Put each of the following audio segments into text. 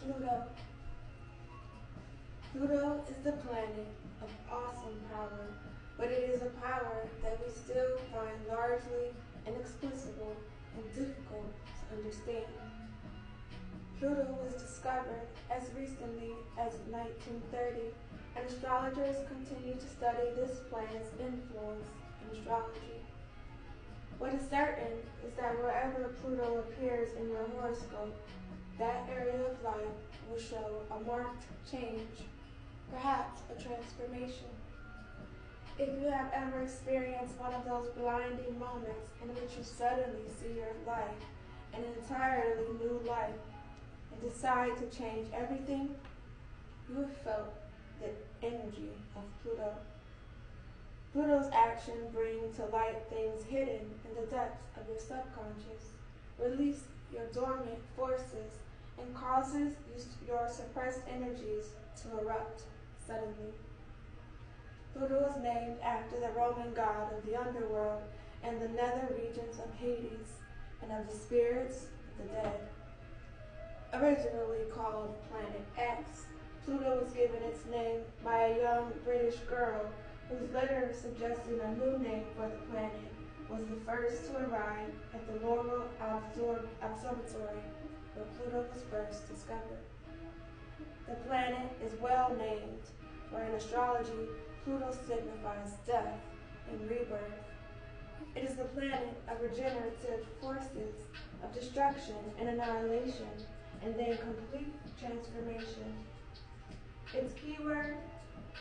Pluto. Pluto is the planet of awesome power, but it is a power that we still find largely inexplicable and difficult to understand. Pluto was discovered as recently as 1930, and astrologers continue to study this planet's influence in astrology. What is certain is that wherever Pluto appears in your horoscope, that area of life will show a marked change, perhaps a transformation. If you have ever experienced one of those blinding moments in which you suddenly see your life in an entirely new light and decide to change everything, you have felt the energy of Pluto. Pluto's actions bring to light things hidden in the depths of your subconscious, release your dormant forces, and causes your suppressed energies to erupt suddenly. Pluto is named after the Roman god of the underworld and the nether regions of Hades and of the spirits of the dead. Originally called Planet X, Pluto was given its name by a young British girl whose letter suggesting a new name for the planet was the first to arrive at the Laurel Observatory, where Pluto was first discovered. The planet is well named, for in astrology, Pluto signifies death and rebirth. It is the planet of regenerative forces, of destruction and annihilation, and then complete transformation. Its keyword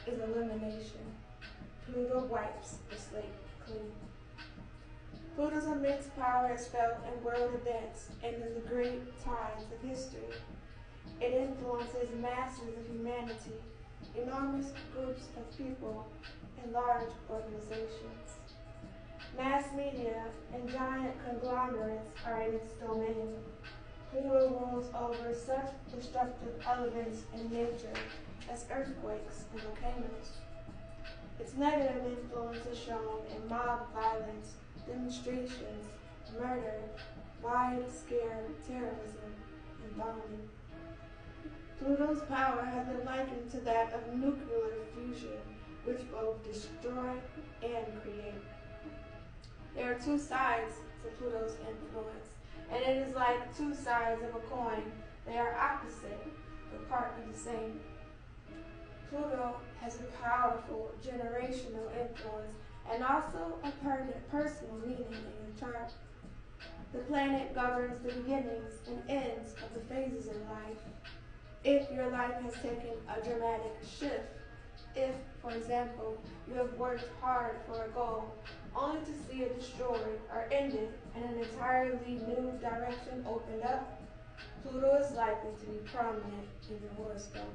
is elimination. Pluto wipes the slate clean. Pluto's immense power is felt in world events and in the great times of history. It influences masses of humanity, enormous groups of people, and large organizations. Mass media and giant conglomerates are in its domain. Pluto rules over such destructive elements in nature as earthquakes and volcanoes. Its negative influence is shown in mob violence, demonstrations, murder, wide-scale terrorism, and bombing. Pluto's power has been likened to that of nuclear fusion, which both destroy and create. There are two sides to Pluto's influence, and it is like two sides of a coin. They are opposite, but part of the same. Pluto has a powerful generational influence and also a personal meaning in your chart. The planet governs the beginnings and ends of the phases in life. If your life has taken a dramatic shift, if, for example, you have worked hard for a goal, only to see it destroyed or ended and an entirely new direction opened up, Pluto is likely to be prominent in your horoscope.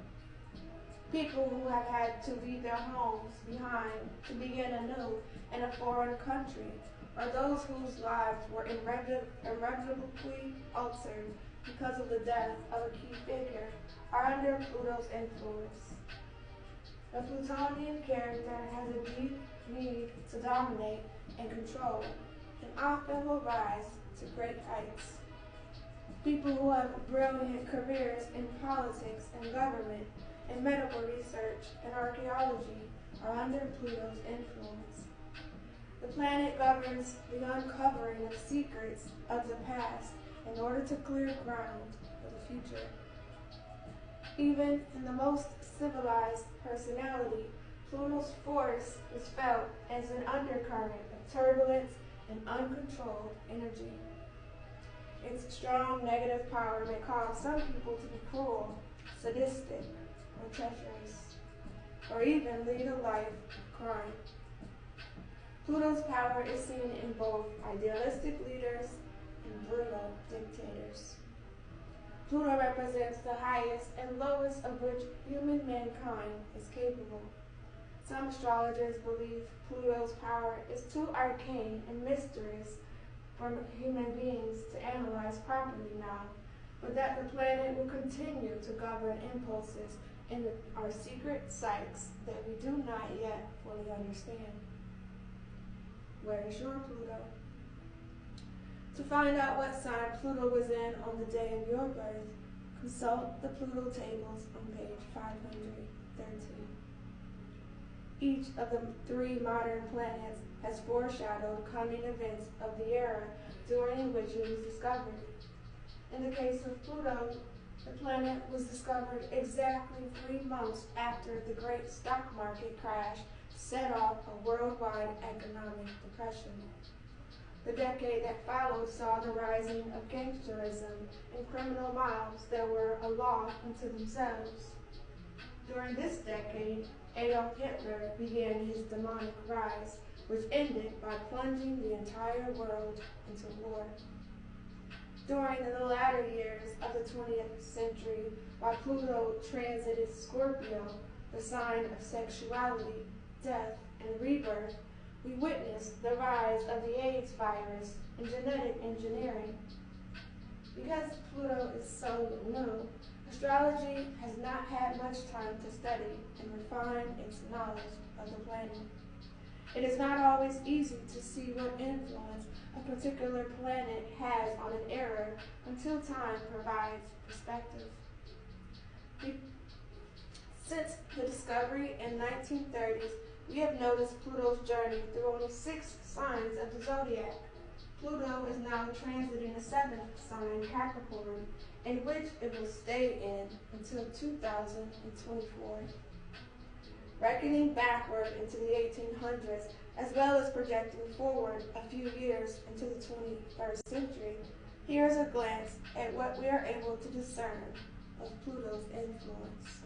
People who have had to leave their homes behind to begin anew in a foreign country, or those whose lives were irrevocably altered because of the death of a key figure, are under Pluto's influence. The Plutonian character has a deep need to dominate and control, and often will rise to great heights. People who have brilliant careers in politics and government, in medical research and archaeology, are under Pluto's influence. The planet governs the uncovering of secrets of the past in order to clear ground for the future. Even in the most civilized personality, Pluto's force is felt as an undercurrent of turbulence and uncontrolled energy. Its strong negative power may cause some people to be cruel, sadistic, or treacherous, or even lead a life of crime. Pluto's power is seen in both idealistic leaders and brutal dictators. Pluto represents the highest and lowest of which human mankind is capable. Some astrologers believe Pluto's power is too arcane and mysterious for human beings to analyze properly now, but that the planet will continue to govern impulses in our secret psyches that we do not yet fully understand. Where is your Pluto? To find out what sign Pluto was in on the day of your birth, Consult the Pluto tables on page 513. Each of the 3 modern planets has foreshadowed coming events of the era during which it was discovered. In the case of Pluto, the planet was discovered exactly 3 months after the great stock market crash set off a worldwide economic depression. The decade that followed saw the rising of gangsterism and criminal mobs that were a law unto themselves. During this decade, Adolf Hitler began his demonic rise, which ended by plunging the entire world into war. During the latter years of the 20th century, while Pluto transited Scorpio, the sign of sexuality, death, and rebirth, we witnessed the rise of the AIDS virus and genetic engineering. Because Pluto is so new, astrology has not had much time to study and refine its knowledge of the planet. It is not always easy to see what influence a particular planet has on an era until time provides perspective. Since the discovery in 1930s, we have noticed Pluto's journey through only 6 signs of the zodiac. Pluto is now transiting the 7th sign, Capricorn, in which it will stay in until 2024. Reckoning backward into the 1800s, as well as projecting forward a few years into the 21st century, here is a glance at what we are able to discern of Pluto's influence.